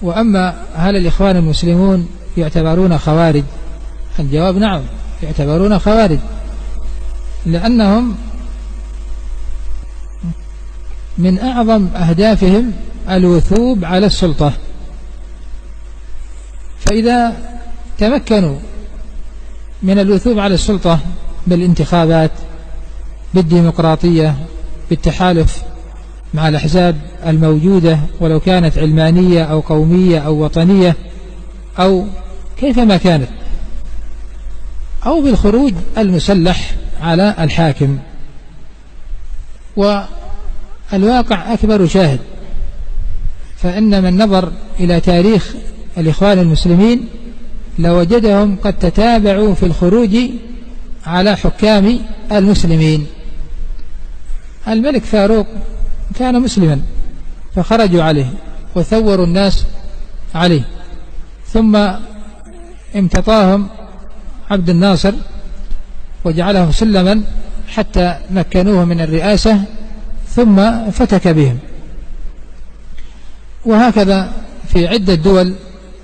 وأما هل الإخوان المسلمون يعتبرون خوارج؟ الجواب نعم، يعتبرون خوارج، لأنهم من أعظم أهدافهم الوثوب على السلطة، فإذا تمكنوا من الوثوب على السلطة بالانتخابات، بالديمقراطية، بالتحالف مع الأحزاب الموجودة ولو كانت علمانية أو قومية أو وطنية أو كيفما كانت، أو بالخروج المسلح على الحاكم. والواقع أكبر شاهد، فإن من نظر إلى تاريخ الإخوان المسلمين لوجدهم قد تتابعوا في الخروج على حكام المسلمين. الملك فاروق كان مسلما فخرجوا عليه وثوروا الناس عليه، ثم امتطاهم عبد الناصر وجعلهم سلما حتى مكنوه من الرئاسة ثم فتك بهم. وهكذا في عدة دول،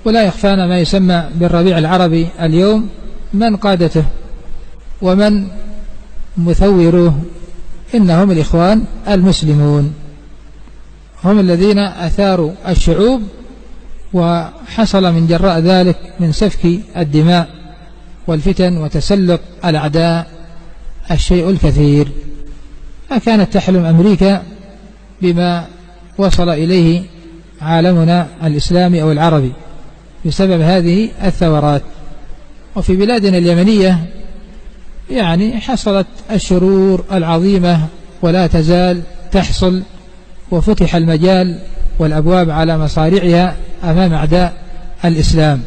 ولا يخفانا ما يسمى بالربيع العربي اليوم من قادته ومن مثوروه إنهم الإخوان المسلمون، هم الذين أثاروا الشعوب وحصل من جراء ذلك من سفك الدماء والفتن وتسلط الأعداء الشيء الكثير. فكانت تحلم أمريكا بما وصل إليه عالمنا الإسلامي أو العربي بسبب هذه الثورات. وفي بلادنا اليمنية يعني حصلت الشرور العظيمة ولا تزال تحصل، وفتح المجال والأبواب على مصاريعها أمام أعداء الإسلام،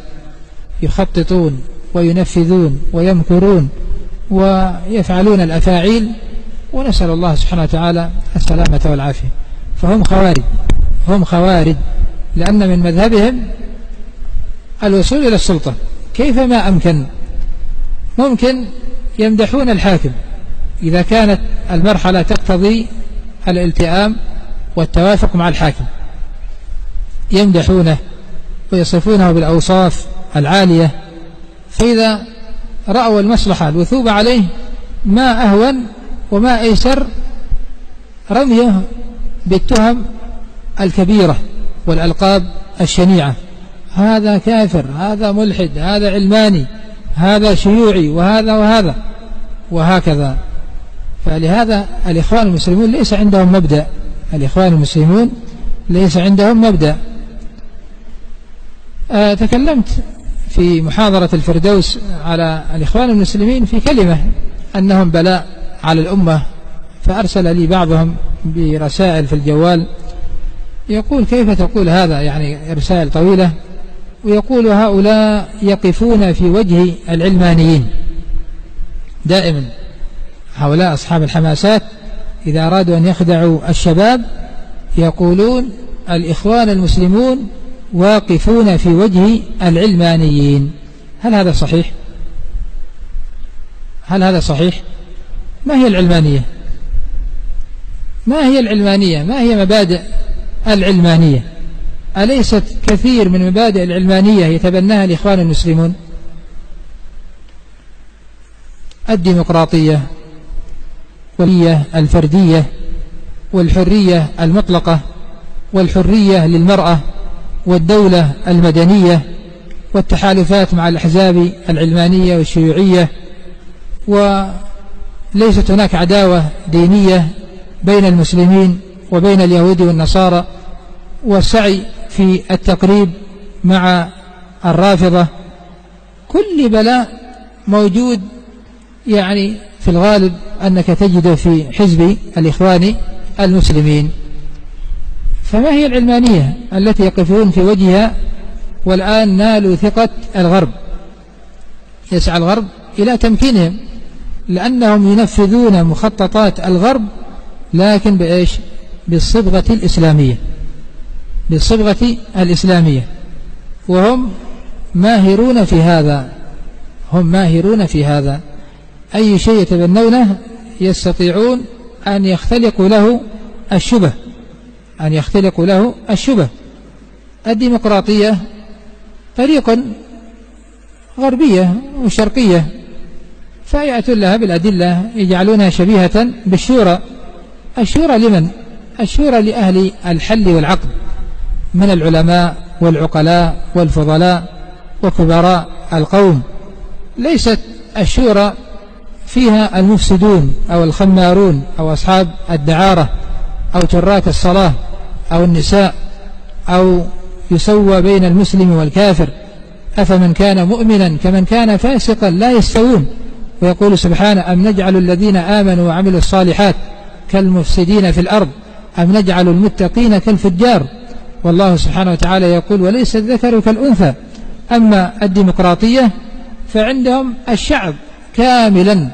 يخططون وينفذون ويمكرون ويفعلون الأفاعيل، ونسأل الله سبحانه وتعالى السلامة والعافية. فهم خوارج، هم خوارج، لأن من مذهبهم الوصول إلى السلطة كيفما أمكن. ممكن يمدحون الحاكم إذا كانت المرحلة تقتضي الالتئام والتوافق مع الحاكم، يمدحونه ويصفونه بالأوصاف العالية، فإذا رأوا المصلحة الوثوب عليه ما أهون وما أيسر رميه بالتهم الكبيرة والألقاب الشنيعة، هذا كافر، هذا ملحد، هذا علماني، هذا شيوعي، وهذا وهذا وهكذا. فلهذا الإخوان المسلمون ليس عندهم مبدأ، الإخوان المسلمون ليس عندهم مبدأ. تكلمت في محاضرة الفردوس على الإخوان المسلمين في كلمة أنهم بلاء على الأمة، فأرسل لي بعضهم برسائل في الجوال يقول كيف تقول هذا، يعني رسائل طويلة، ويقول هؤلاء يقفون في وجه العلمانيين دائما. هؤلاء أصحاب الحماسات إذا أرادوا أن يخدعوا الشباب يقولون الإخوان المسلمون واقفون في وجه العلمانيين. هل هذا صحيح؟ هل هذا صحيح؟ ما هي العلمانية؟ ما هي العلمانية؟ ما هي مبادئ العلمانية؟ أليست كثير من مبادئ العلمانية يتبناها الإخوان المسلمون؟ الديمقراطية والحرية الفردية والحرية المطلقة والحرية للمرأة والدولة المدنية والتحالفات مع الأحزاب العلمانية والشيوعية، وليست هناك عداوة دينية بين المسلمين وبين اليهود والنصارى، والسعي في التقريب مع الرافضة. كل بلاء موجود يعني في الغالب أنك تجد في حزب الإخوان المسلمين. فما هي العلمانية التي يقفون في وجهها والآن نالوا ثقة الغرب؟ يسعى الغرب إلى تمكينهم لأنهم ينفذون مخططات الغرب، لكن بإيش؟ بالصبغة الإسلامية، بالصبغة الإسلامية، وهم ماهرون في هذا، هم ماهرون في هذا. أي شيء يتبنونه يستطيعون أن يختلقوا له الشبه، أن يختلقوا له الشبه. الديمقراطية طريق غربية وشرقية، فيأتون لها بالأدلة يجعلونها شبيهة بالشورى. الشورى لمن؟ الشورى لأهل الحل والعقد من العلماء والعقلاء والفضلاء وكبراء القوم. ليست الشورى فيها المفسدون أو الخمارون أو أصحاب الدعارة أو تراك الصلاة أو النساء، أو يسوى بين المسلم والكافر، أفمن كان مؤمنا كمن كان فاسقا لا يستوون. ويقول سبحانه: أم نجعل الذين آمنوا وعملوا الصالحات كالمفسدين في الأرض أم نجعل المتقين كالفجار. والله سبحانه وتعالى يقول: وليس الذكر كالأنثى. أما الديمقراطية فعندهم الشعب كاملا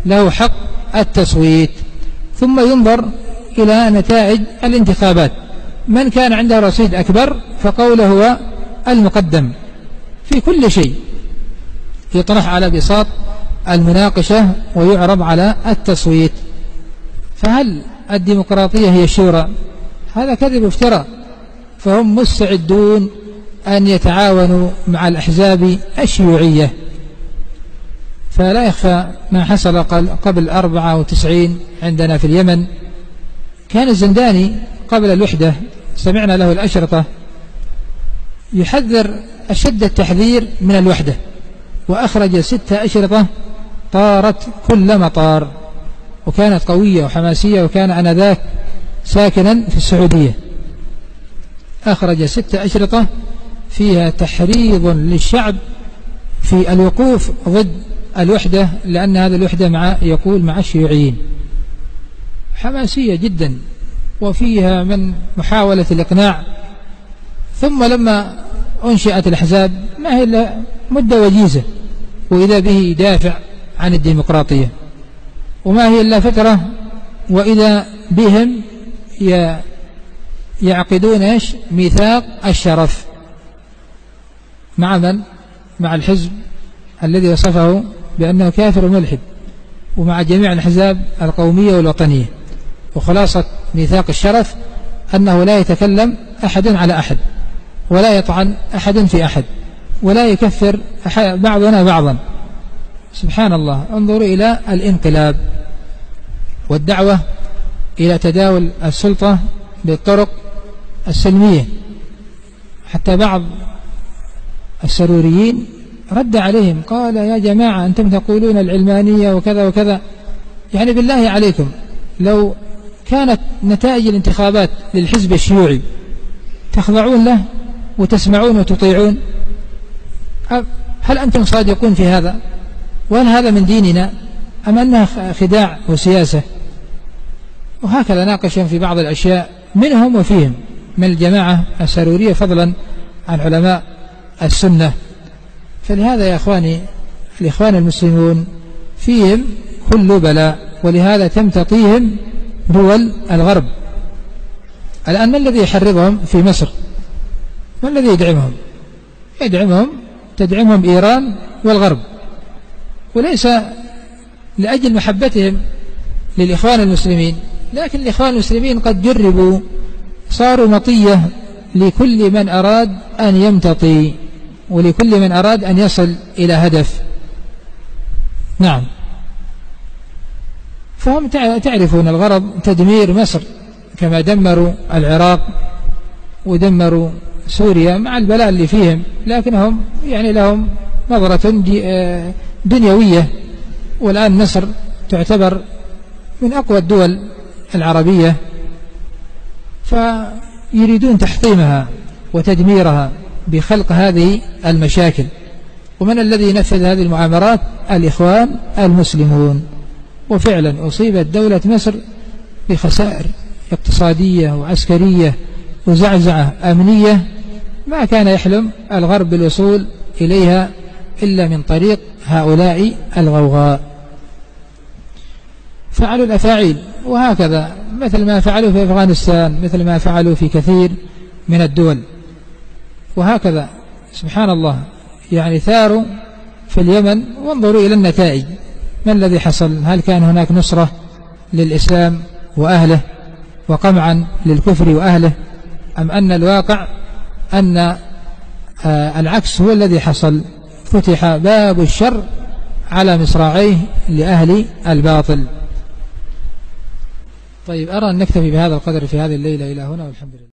له حق التصويت، ثم ينظر إلى نتائج الانتخابات، من كان عنده رصيد أكبر فقوله هو المقدم في كل شيء، يطرح على بساط المناقشة ويعرض على التصويت. فهل الديمقراطية هي الشورى؟ هذا كذب وافتراء. فهم مستعدون أن يتعاونوا مع الأحزاب الشيوعية. فلا يخفى ما حصل قبل 94 عندنا في اليمن. كان الزنداني قبل الوحدة سمعنا له الأشرطة يحذر أشد التحذير من الوحدة، وأخرج 6 أشرطة طارت كل مطار، وكانت قوية وحماسية، وكان آنذاك ساكنا في السعودية. أخرج 6 أشرطة فيها تحريض للشعب في الوقوف ضد الوحدة، لأن هذه الوحدة مع الشيوعيين، حماسية جدا، وفيها من محاولة الإقناع. ثم لما أنشئت الأحزاب ما هي إلا مدة وجيزة، وإذا به يدافع عن الديمقراطية، وما هي إلا فترة وإذا بهم يعقدون ميثاق الشرف مع من؟ مع الحزب الذي وصفه بأنه كافر وملحد، ومع جميع الأحزاب القومية والوطنية. وخلاصة ميثاق الشرف أنه لا يتكلم أحد على أحد، ولا يطعن أحد في أحد، ولا يكفر بعضنا بعضا. سبحان الله، انظروا إلى الانقلاب والدعوة إلى تداول السلطة بالطرق السلمية. حتى بعض السروريين رد عليهم قال: يا جماعة أنتم تقولون العلمانية وكذا وكذا، يعني بالله عليكم لو كانت نتائج الانتخابات للحزب الشيوعي تخضعون له وتسمعون وتطيعون؟ هل أنتم صادقون في هذا؟ وهل هذا من ديننا أم أنها خداع وسياسة؟ وهكذا ناقشهم في بعض الأشياء منهم وفيهم من الجماعة السرورية، فضلا عن علماء السنة. فلهذا يا أخواني الإخوان المسلمون فيهم كل بلاء، ولهذا تمتطيهم دول الغرب. الآن ما الذي يحرضهم في مصر؟ ما الذي يدعمهم؟ تدعمهم إيران والغرب، وليس لأجل محبتهم للإخوان المسلمين، لكن الإخوان المسلمين قد جربوا، صاروا مطية لكل من أراد أن يمتطي، ولكل من أراد أن يصل إلى هدف. نعم، فهم تعرفون الغرض تدمير مصر كما دمروا العراق ودمروا سوريا مع البلاء اللي فيهم، لكنهم يعني لهم نظرة دنيوية. والآن مصر تعتبر من أقوى الدول العربية، فيريدون تحطيمها وتدميرها بخلق هذه المشاكل. ومن الذي نفذ هذه المؤامرات؟ الإخوان المسلمون. وفعلا أصيبت دولة مصر بخسائر اقتصادية وعسكرية وزعزعة أمنية ما كان يحلم الغرب بالوصول إليها إلا من طريق هؤلاء الغوغاء. فعلوا الأفاعيل، وهكذا مثل ما فعلوا في أفغانستان، مثل ما فعلوا في كثير من الدول، وهكذا سبحان الله يعني ثاروا في اليمن. وانظروا إلى النتائج، ما الذي حصل؟ هل كان هناك نصرة للإسلام وأهله وقمعا للكفر وأهله، أم أن الواقع أن العكس هو الذي حصل، فتح باب الشر على مصراعيه لأهل الباطل. طيب، أرى أن نكتفي بهذا القدر في هذه الليلة إلى هنا، والحمد لله.